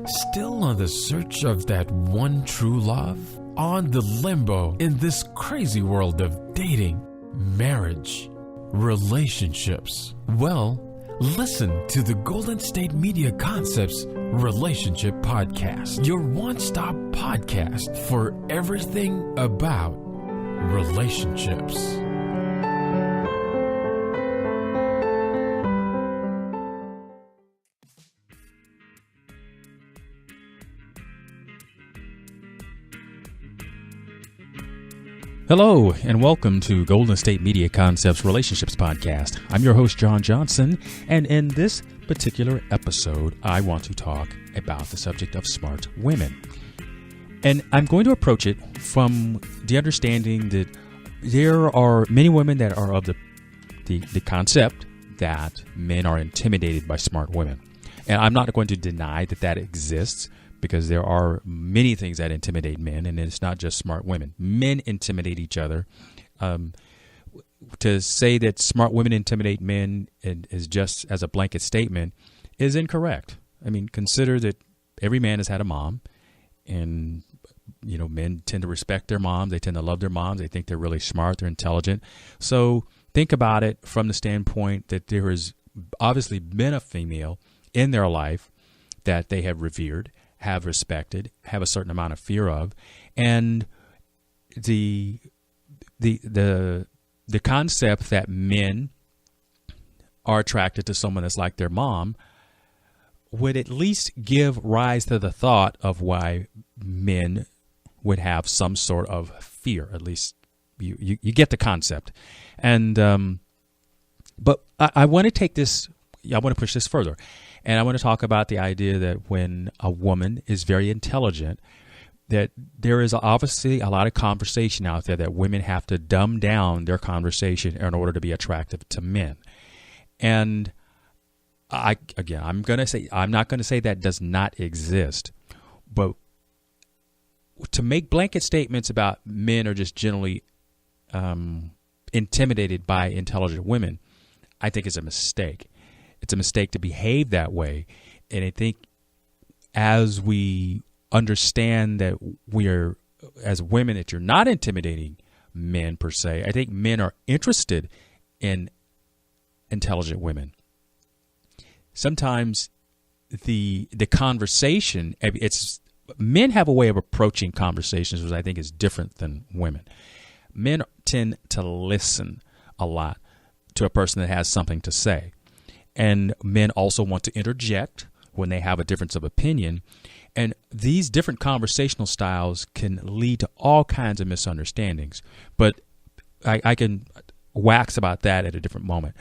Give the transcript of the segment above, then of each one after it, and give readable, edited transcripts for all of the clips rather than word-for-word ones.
Still on the search of that one true love? On the limbo in this crazy world of dating, marriage, relationships? Well, listen to the Golden State Media Concepts Relationship Podcast, your one-stop podcast for everything about relationships. Hello, and welcome to Golden State Media Concepts Relationships Podcast. I'm your host, John Johnson, and in this particular episode, I want to talk about the subject of smart women. And I'm going to approach it from the understanding that there are many women that are of the concept that men are intimidated by smart women. And I'm not going to deny that that exists, because there are many things that intimidate men, and it's not just smart women. Men intimidate each other. To say that smart women intimidate men is just as a blanket statement is incorrect. I mean, consider that every man has had a mom, and men tend to respect their moms. They tend to love their moms. They think they're really smart. They're intelligent. So think about it from the standpoint that there has obviously been a female in their life that they have revered, have respected, have a certain amount of fear of, and the concept that men are attracted to someone that's like their mom would at least give rise to the thought of why men would have some sort of fear. At least you get the concept, and but I want to take this. I want to push this further. And I want to talk about the idea that when a woman is very intelligent, that there is obviously a lot of conversation out there that women have to dumb down their conversation in order to be attractive to men. And I'm not going to say that does not exist, but to make blanket statements about men are just generally intimidated by intelligent women, I think is a mistake. It's a mistake to behave that way. And I think as we understand that we are, as women, that you're not intimidating men per se, I think men are interested in intelligent women. Sometimes the conversation, men have a way of approaching conversations which I think is different than women. Men tend to listen a lot to a person that has something to say. And men also want to interject when they have a difference of opinion. And these different conversational styles can lead to all kinds of misunderstandings. But I can wax about that at a different moment.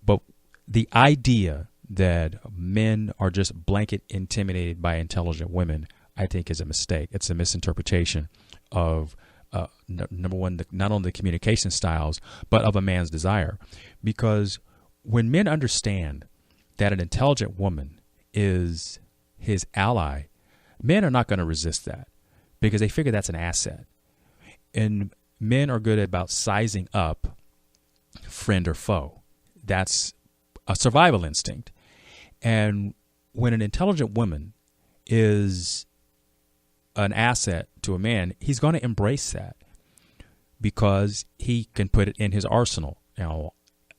But the idea that men are just blanket intimidated by intelligent women, I think is a mistake. It's a misinterpretation of, number one, not only the communication styles, but of a man's desire. Because when men understand that an intelligent woman is his ally, men are not going to resist that because they figure that's an asset. And men are good about sizing up friend or foe. That's a survival instinct. And when an intelligent woman is an asset to a man, he's going to embrace that because he can put it in his arsenal.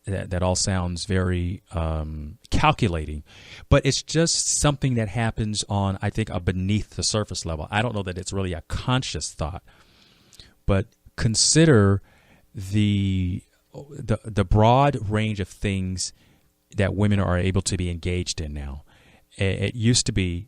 That all sounds very calculating, but it's just something that happens on, I think, a beneath the surface level. I don't know that it's really a conscious thought, but consider the broad range of things that women are able to be engaged in now. It used to be,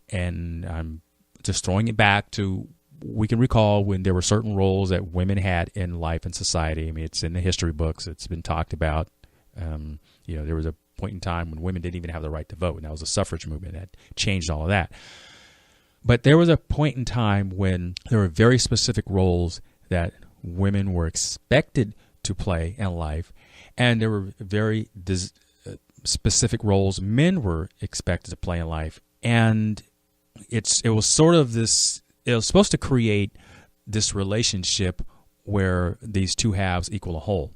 and I'm just throwing it back to, we can recall when there were certain roles that women had in life and society. I mean, it's in the history books. It's been talked about. There was a point in time when women didn't even have the right to vote, and that was the suffrage movement that changed all of that. But there was a point in time when there were very specific roles that women were expected to play in life, and there were very specific roles men were expected to play in life. And it was sort of this. It was supposed to create this relationship where these two halves equal a whole.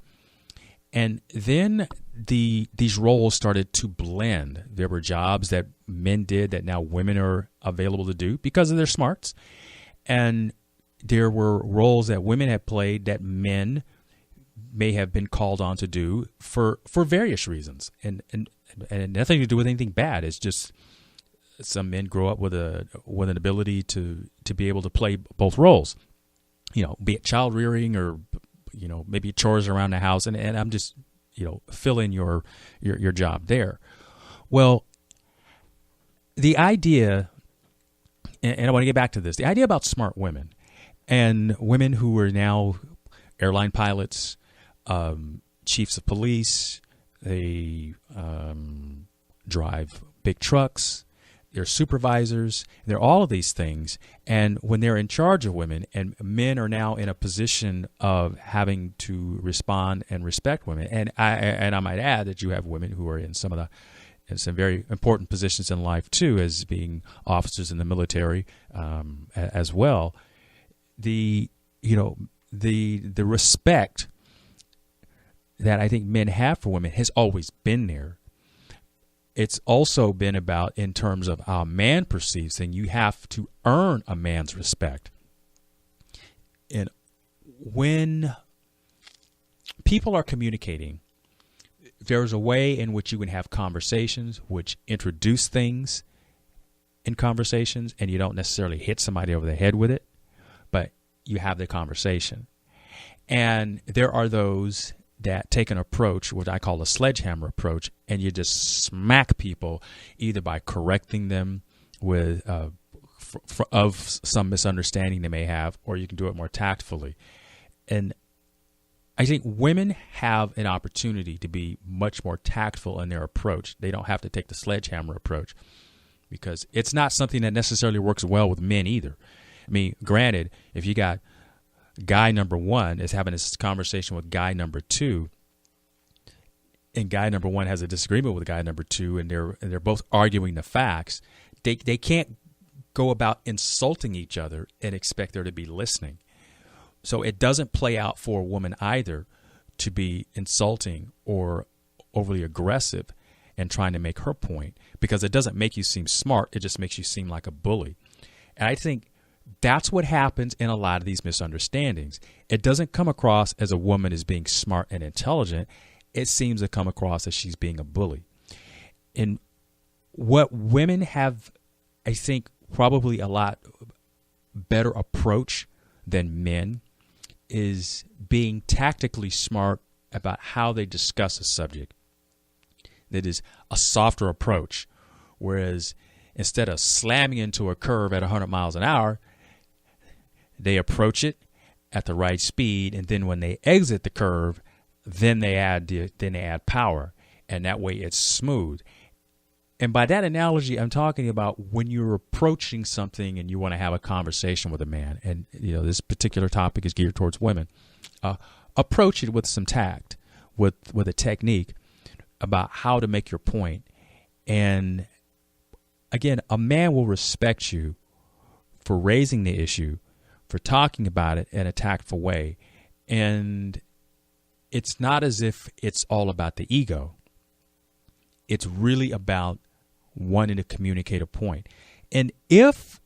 And then these roles started to blend. There were jobs that men did that now women are available to do because of their smarts. And there were roles that women had played that men may have been called on to do for various reasons, and nothing to do with anything bad. It's just some men grow up with an ability to be able to play both roles, be it child rearing or maybe chores around the house, and I'm just fill in your job there. Well, the idea, and I want to get back to this, the idea about smart women and women who are now airline pilots, chiefs of police, they drive big trucks, they're supervisors, they're all of these things. And when they're in charge of women, and men are now in a position of having to respond and respect women, and I might add that you have women who are in some very important positions in life too, as being officers in the military as well. The respect that I think men have for women has always been there. It's also been about in terms of how a man perceives things. You have to earn a man's respect. And when people are communicating, there's a way in which you can have conversations which introduce things in conversations, and you don't necessarily hit somebody over the head with it, but you have the conversation. And there are those that take an approach, what I call a sledgehammer approach, and you just smack people either by correcting them with of some misunderstanding they may have, or you can do it more tactfully. And I think women have an opportunity to be much more tactful in their approach. They don't have to take the sledgehammer approach, because it's not something that necessarily works well with men either. I mean, granted, if you got guy number one is having this conversation with guy number two, and guy number one has a disagreement with guy number two, and they're both arguing the facts, they can't go about insulting each other and expect there to be listening. So it doesn't play out for a woman either to be insulting or overly aggressive and trying to make her point, because it doesn't make you seem smart. It just makes you seem like a bully. And I think that's what happens in a lot of these misunderstandings. It doesn't come across as a woman as being smart and intelligent. It seems to come across as she's being a bully. And what women have, I think, probably a lot better approach than men is being tactically smart about how they discuss a subject. That is a softer approach, whereas instead of slamming into a curve at 100 miles an hour, they approach it at the right speed, and then when they exit the curve, then they add power, and that way it's smooth. And by that analogy, I'm talking about when you're approaching something and you want to have a conversation with a man, and this particular topic is geared towards women. Approach it with some tact, with a technique about how to make your point. And again, a man will respect you for raising the issue, for talking about it in a tactful way. And it's not as if it's all about the ego. It's really about wanting to communicate a point. And if,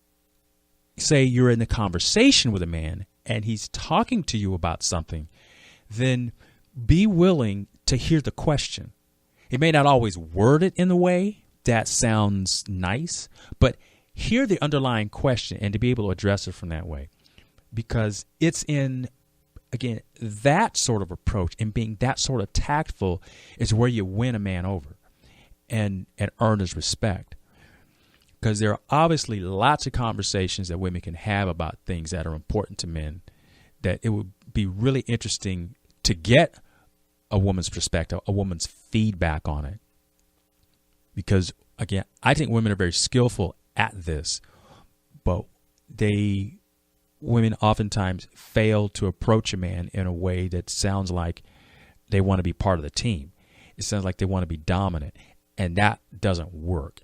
say, you're in a conversation with a man and he's talking to you about something, then be willing to hear the question. It may not always word it in the way that sounds nice, but hear the underlying question and to be able to address it from that way. Because it's in, again, that sort of approach and being that sort of tactful is where you win a man over and earn his respect. Because there are obviously lots of conversations that women can have about things that are important to men, that it would be really interesting to get a woman's perspective, a woman's feedback on it. Because, again, I think women are very skillful at this, but women oftentimes fail to approach a man in a way that sounds like they want to be part of the team. It sounds like they want to be dominant, and that doesn't work.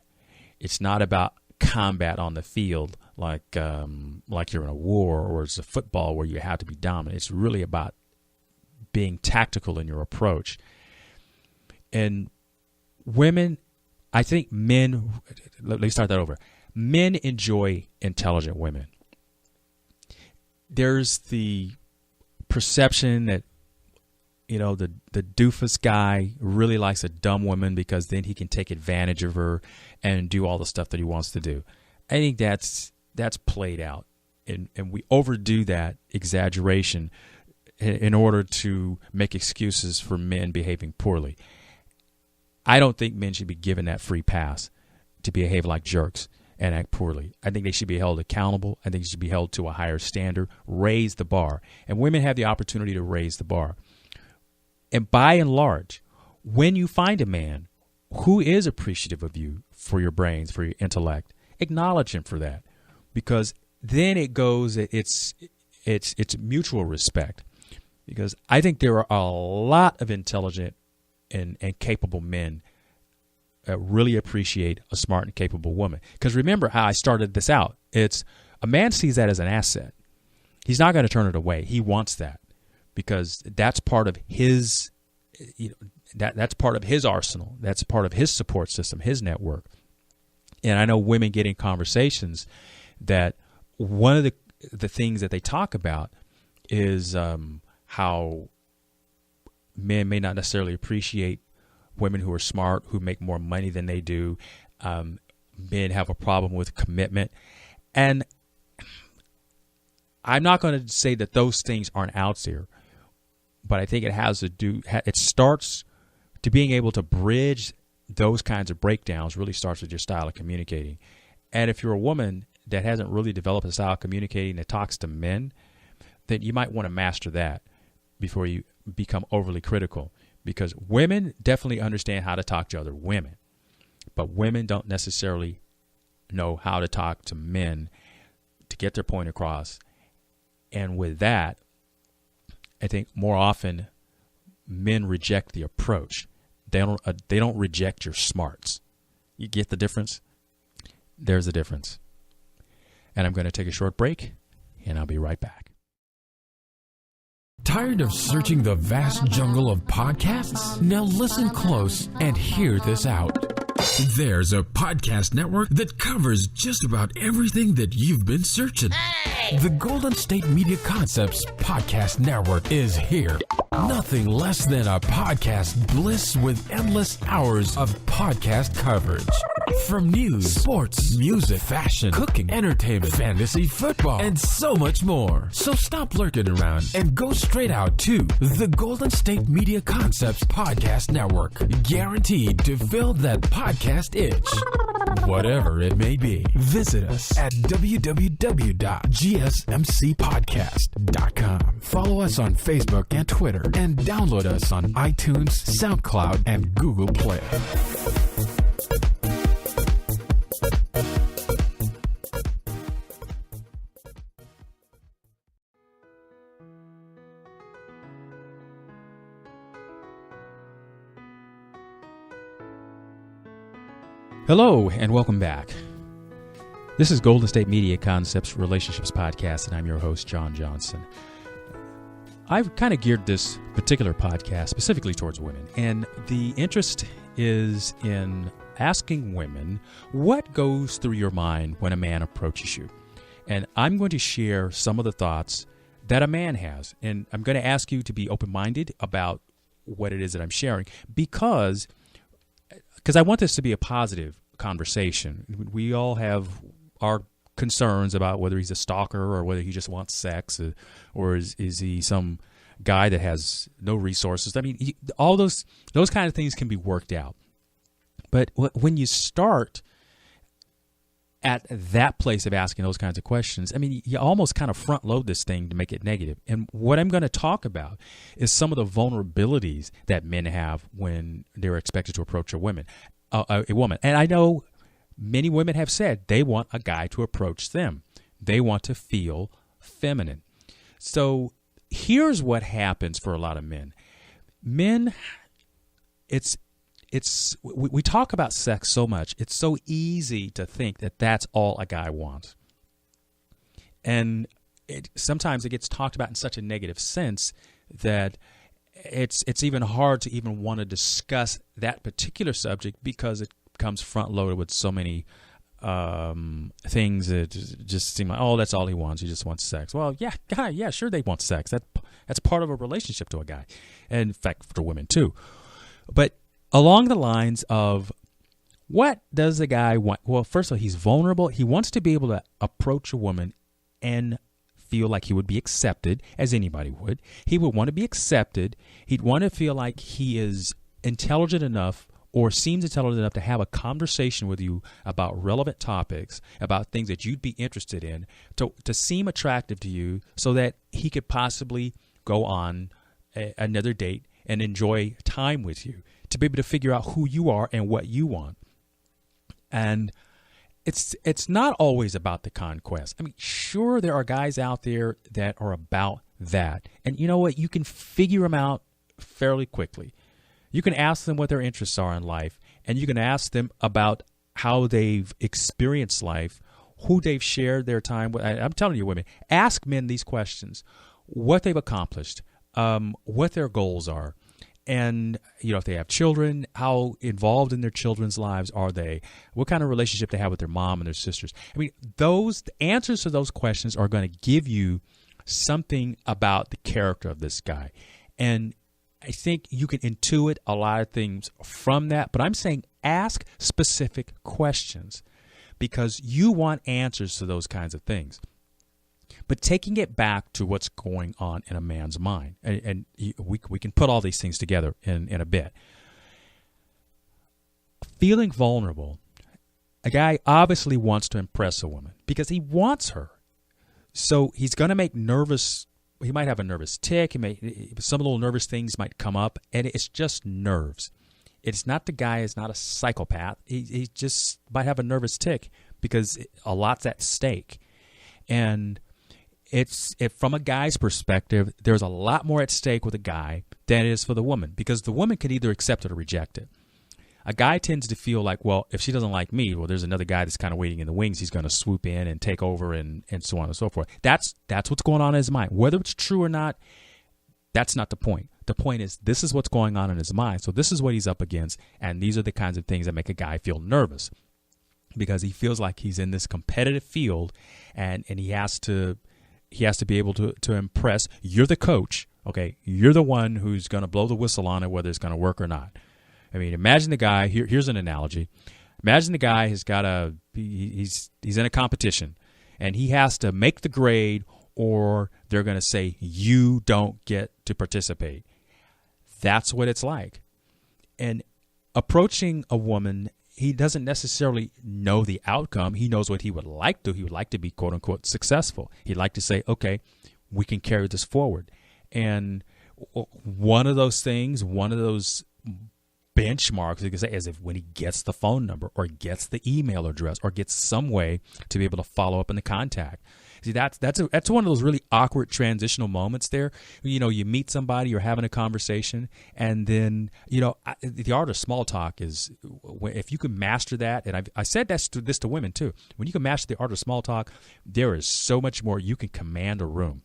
It's not about combat on the field like you're in a war or it's a football where you have to be dominant. It's really about being tactical in your approach. And women I think men, let me start that over. Men enjoy intelligent women. There's the perception that, the doofus guy really likes a dumb woman because then he can take advantage of her and do all the stuff that he wants to do. I think that's played out. And we overdo that exaggeration in order to make excuses for men behaving poorly. I don't think men should be given that free pass to behave like jerks and act poorly. I think they should be held accountable. I think they should be held to a higher standard, raise the bar. And women have the opportunity to raise the bar. And by and large, when you find a man who is appreciative of you for your brains, for your intellect, acknowledge him for that. Because then it's mutual respect. Because I think there are a lot of intelligent and capable men that really appreciate a smart and capable woman. Because remember how I started this out. It's a man sees that as an asset. He's not going to turn it away. He wants that because that's part of his, that's part of his arsenal. That's part of his support system, his network. And I know women get in conversations that one of the things that they talk about is how men may not necessarily appreciate women who are smart, who make more money than they do. Men have a problem with commitment. And I'm not going to say that those things aren't out there, but I think it starts to being able to bridge those kinds of breakdowns really starts with your style of communicating. And if you're a woman that hasn't really developed a style of communicating that talks to men, then you might want to master that before you become overly critical, because women definitely understand how to talk to other women, but women don't necessarily know how to talk to men to get their point across. And with that, I think more often men reject the approach. They don't reject your smarts. You get the difference? There's a difference. And I'm going to take a short break, and I'll be right back. Tired of searching the vast jungle of podcasts? Now listen close and hear this out. There's a podcast network that covers just about everything that you've been searching. Hey! The Golden State Media Concepts Podcast Network is here. Nothing less than a podcast bliss with endless hours of podcast coverage. From news, sports, music, fashion, cooking, entertainment, fantasy, football, and so much more. So stop lurking around and go straight out to the Golden State Media Concepts Podcast Network. Guaranteed to fill that podcast itch. Whatever it may be. Visit us at www.gsmcpodcast.com. Follow us on Facebook and Twitter, and download us on iTunes, SoundCloud, and Google Play. Hello, and welcome back. This is Golden State Media Concepts Relationships Podcast, and I'm your host, John Johnson. I've kind of geared this particular podcast specifically towards women, and the interest is in asking women what goes through your mind when a man approaches you. And I'm going to share some of the thoughts that a man has, and I'm going to ask you to be open-minded about what it is that I'm sharing, because I want this to be a positive conversation. We all have our concerns about whether he's a stalker or whether he just wants sex, or is he some guy that has no resources. I mean, all those kind of things can be worked out. But when you start at that place of asking those kinds of questions, I mean, you almost kind of front load this thing to make it negative. And what I'm going to talk about is some of the vulnerabilities that men have when they're expected to approach a woman. And I know many women have said they want a guy to approach them. They want to feel feminine. So here's what happens for a lot of men. Men, we talk about sex so much. It's so easy to think that that's all a guy wants. And sometimes it gets talked about in such a negative sense that it's even hard to even want to discuss that particular subject, because it comes front loaded with so many things that just seem like, oh, that's all he wants. He just wants sex. Well, yeah, sure, they want sex. That's part of a relationship to a guy, and in fact, for women too. But along the lines of, what does the guy want? Well, first of all, he's vulnerable. He wants to be able to approach a woman and feel like he would be accepted, as anybody would. He would want to be accepted. He'd want to feel like he is intelligent enough, or seems intelligent enough, to have a conversation with you about relevant topics, about things that you'd be interested in, to seem attractive to you, so that he could possibly go on another date and enjoy time with you, to be able to figure out who you are and what you want. And it's not always about the conquest. I mean, sure, there are guys out there that are about that. And you know what? You can figure them out fairly quickly. You can ask them what their interests are in life, and you can ask them about how they've experienced life, who they've shared their time with. I'm telling you, women, ask men these questions: what they've accomplished, what their goals are, and if they have children, how involved in their children's lives are they, what kind of relationship they have with their mom and their sisters. I mean, the answers to those questions are going to give you something about the character of this guy. And I think you can intuit a lot of things from that, but I'm saying ask specific questions, because you want answers to those kinds of things. But taking it back to what's going on in a man's mind, and we can put all these things together in a bit. Feeling vulnerable, a guy obviously wants to impress a woman because he wants her. So he's going to make he might have a nervous tick. Some little nervous things might come up, and it's just nerves. It's not, the guy is not a psychopath. He just might have a nervous tick because a lot's at stake. And from a guy's perspective, there's a lot more at stake with a guy than it is for the woman, because the woman can either accept it or reject it. A guy tends to feel like, well, if she doesn't like me, well, there's another guy that's kind of waiting in the wings. He's going to swoop in and take over and so on and so forth. That's what's going on in his mind. Whether it's true or not, that's not the point. The point is, this is what's going on in his mind. So this is what he's up against, and these are the kinds of things that make a guy feel nervous, because he feels like he's in this competitive field, and he has to be able to impress. You're the coach, okay? You're the one who's going to blow the whistle on it, whether it's going to work or not. I mean, imagine the guy. Here's an analogy. Imagine the guy has got he's in a competition, and he has to make the grade, or they're going to say you don't get to participate. That's what it's like. And approaching a woman, he doesn't necessarily know the outcome. He knows what he would like to. He would like to be, quote unquote, successful. He'd like to say, okay, we can carry this forward. And one of those benchmarks, you can say, is if when he gets the phone number, or gets the email address, or gets some way to be able to follow up in the contact. See, that's one of those really awkward transitional moments there. You meet somebody, you're having a conversation, and then, the art of small talk is, if you can master that, and I said this to women too, when you can master the art of small talk, there is so much more. You can command a room.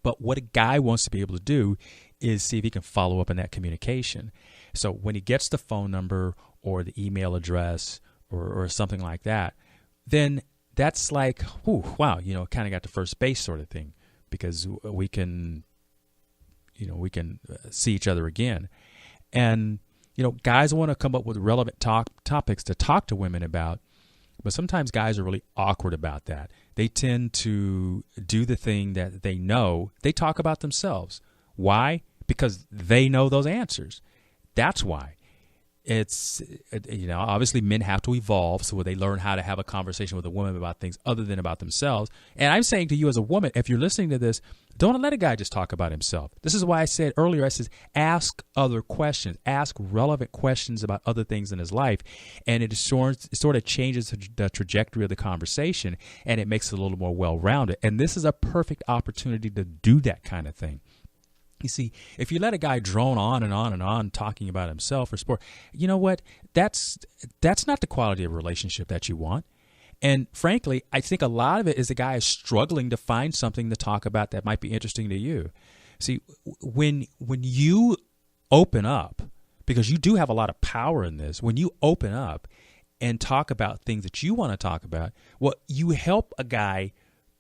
But what a guy wants to be able to do is see if he can follow up in that communication. So when he gets the phone number or the email address or something like that, then that's like, ooh, wow, kind of got the first base sort of thing, because we can see each other again. And, guys want to come up with relevant topics to talk to women about, but sometimes guys are really awkward about that. They tend to do the thing that they know. They talk about themselves. Why? Because they know those answers. That's why. It's, obviously men have to evolve, so they learn how to have a conversation with a woman about things other than about themselves. And I'm saying to you as a woman, if you're listening to this, don't let a guy just talk about himself. This is why I said earlier, I said, ask other questions, ask relevant questions about other things in his life. And it sort of changes the trajectory of the conversation, and it makes it a little more well-rounded. And this is a perfect opportunity to do that kind of thing. You see, if you let a guy drone on and on and on talking about himself or sport, you know what? That's not the quality of relationship that you want. And frankly, I think a lot of it is the guy is struggling to find something to talk about that might be interesting to you. See, when you open up, because you do have a lot of power in this. When you open up and talk about things that you want to talk about, well, you help a guy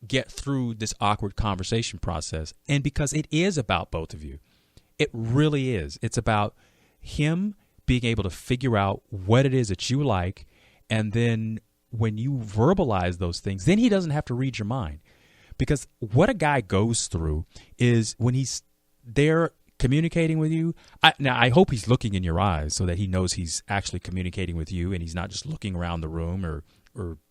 get through this awkward conversation process. And because it is about both of you, it really is. It's about him being able to figure out what it is that you like. And then when you verbalize those things, then he doesn't have to read your mind. Because what a guy goes through is when he's there communicating with you. Now, I hope he's looking in your eyes so that he knows he's actually communicating with you and he's not just looking around the room or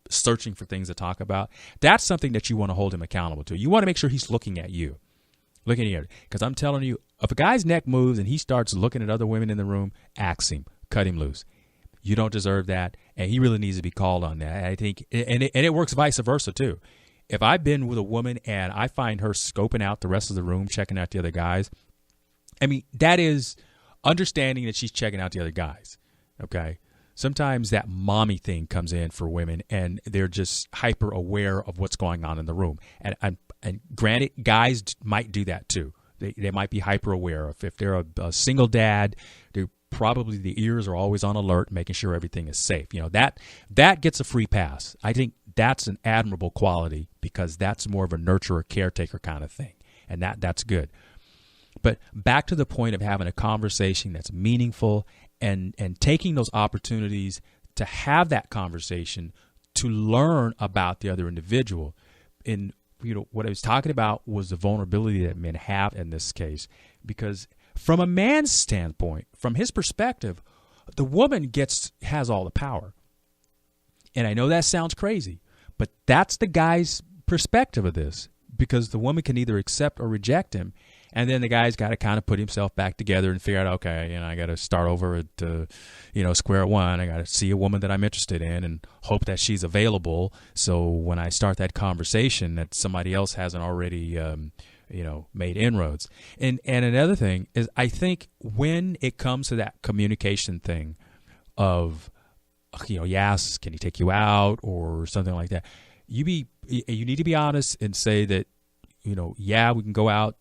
searching for things to talk about. That's something that you want to hold him accountable to. You want to make sure he's looking at you. Looking at you. Because I'm telling you, if a guy's neck moves and he starts looking at other women in the room, axe him. Cut him loose. You don't deserve that, and he really needs to be called on that. I think, and it works vice versa, too. If I've been with a woman and I find her scoping out the rest of the room, checking out the other guys, I mean, that is understanding that she's checking out the other guys, okay? Sometimes that mommy thing comes in for women, and they're just hyper aware of what's going on in the room. And granted, guys might do that too. They might be hyper aware. If they're a single dad, they're probably the ears are always on alert, making sure everything is safe. You know, that gets a free pass. I think that's an admirable quality because that's more of a nurturer, caretaker kind of thing, and that's good. But back to the point of having a conversation that's meaningful and taking those opportunities to have that conversation to learn about the other individual. And what I was talking about was the vulnerability that men have in this case, because from a man's standpoint, from his perspective, the woman has all the power. And I know that sounds crazy, but that's the guy's perspective of this, because the woman can either accept or reject him. And then the guy's got to kind of put himself back together and figure out, okay, I got to start over at, square one. I got to see a woman that I'm interested in and hope that she's available. So when I start that conversation, that somebody else hasn't already, made inroads. And another thing is, I think when it comes to that communication thing of, yes, can he take you out or something like that? You need to be honest and say that, yeah, we can go out.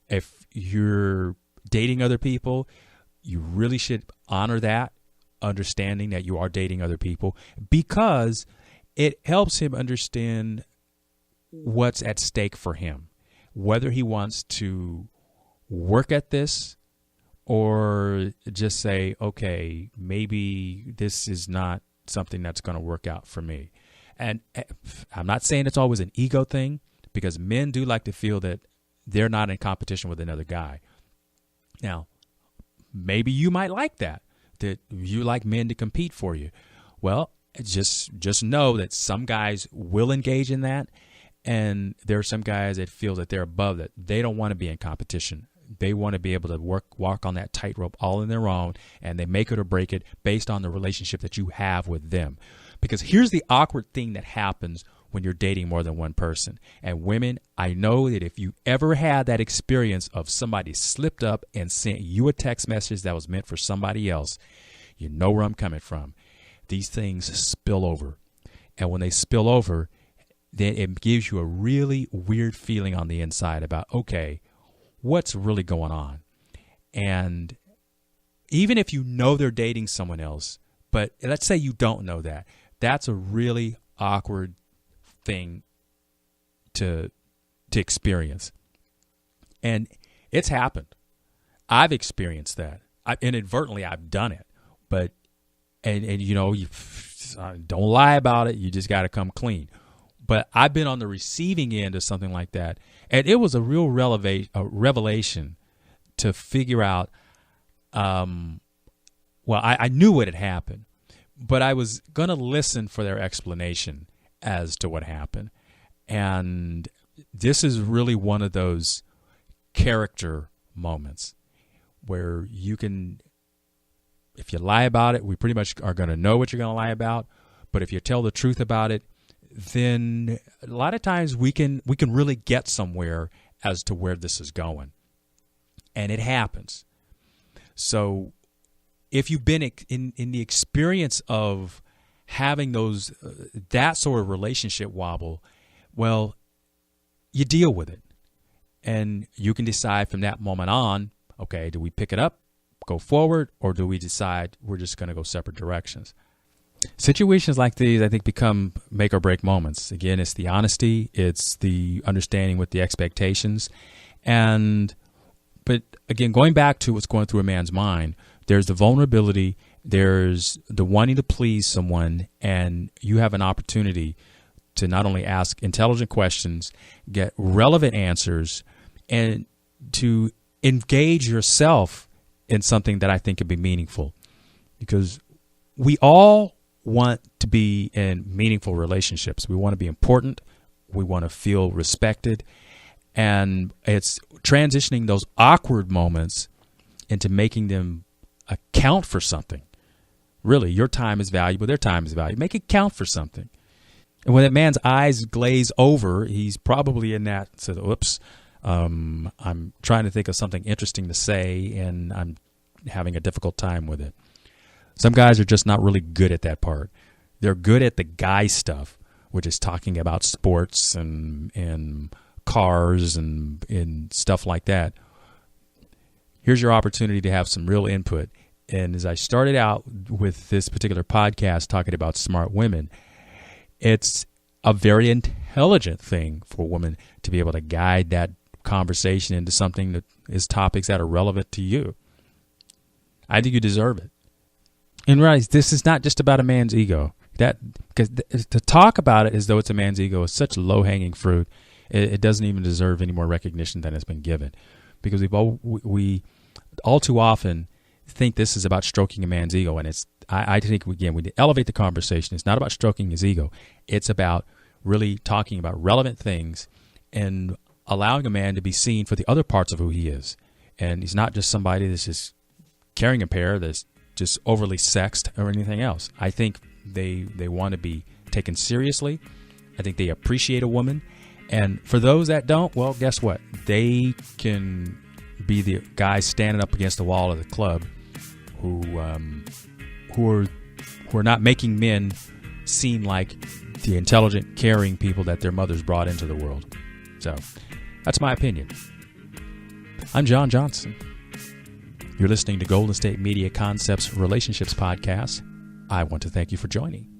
If you're dating other people, you really should honor that, understanding that you are dating other people, because it helps him understand what's at stake for him, whether he wants to work at this or just say, okay, maybe this is not something that's going to work out for me. And I'm not saying it's always an ego thing, because men do like to feel that they're not in competition with another guy. Now, maybe you might like that you like men to compete for you. Well, just know that some guys will engage in that, and there are some guys that feel that they're above that. They don't want to be in competition. They want to be able to walk on that tightrope all on their own, and they make it or break it based on the relationship that you have with them. Because here's the awkward thing that happens when you're dating more than one person. And women, I know that if you ever had that experience of somebody slipped up and sent you a text message that was meant for somebody else, you know where I'm coming from. These things spill over. And when they spill over, then it gives you a really weird feeling on the inside about, okay, what's really going on? And even if you know they're dating someone else, but let's say you don't know that, that's a really awkward thing to experience. And it's happened. I've experienced that. Inadvertently, I've done it. But, you don't lie about it. You just got to come clean. But I've been on the receiving end of something like that. And it was a real revelation to figure out, I knew what had happened, but I was going to listen for their explanation as to what happened. And this is really one of those character moments where you can, if you lie about it, we pretty much are going to know what you're going to lie about. But if you tell the truth about it, then a lot of times we can really get somewhere as to where this is going. And it happens. So if you've been in the experience of having those that sort of relationship wobble, well, you deal with it. And you can decide from that moment on, Okay, do we pick it up, go forward, or do we decide we're just going to go separate directions? Situations like these, I think, become make or break moments. Again, it's the honesty, it's the understanding with the expectations. But again, going back to what's going through a man's mind, there's the vulnerability, there's the wanting to please someone, and you have an opportunity to not only ask intelligent questions, get relevant answers, and to engage yourself in something that I think could be meaningful. Because we all want to be in meaningful relationships. We want to be important. We want to feel respected. And it's transitioning those awkward moments into making them account for something. Really, your time is valuable. Their time is valuable. Make it count for something. And when that man's eyes glaze over, he's probably in that, so, oops, I'm trying to think of something interesting to say, and I'm having a difficult time with it. Some guys are just not really good at that part. They're good at the guy stuff, which is talking about sports and cars and stuff like that. Here's your opportunity to have some real input. And as I started out with this particular podcast talking about smart women, it's a very intelligent thing for a woman to be able to guide that conversation into something that is topics that are relevant to you. I think you deserve it. And realize this is not just about a man's ego. Because to talk about it as though it's a man's ego is such low-hanging fruit. It doesn't even deserve any more recognition than it's been given. Because we all too often think this is about stroking a man's ego, and I think again we elevate the conversation. It's not about stroking his ego. It's about really talking about relevant things and allowing a man to be seen for the other parts of who he is. And he's not just somebody that's just carrying a pair that's just overly sexed or anything else. I think they want to be taken seriously. I think they appreciate a woman. And for those that don't, well, guess what? They can be the guys standing up against the wall of the club who are not making men seem like the intelligent, caring people that their mothers brought into the world. So that's my opinion. I'm John Johnson. You're listening to Golden State Media Concepts Relationships Podcast. I want to thank you for joining.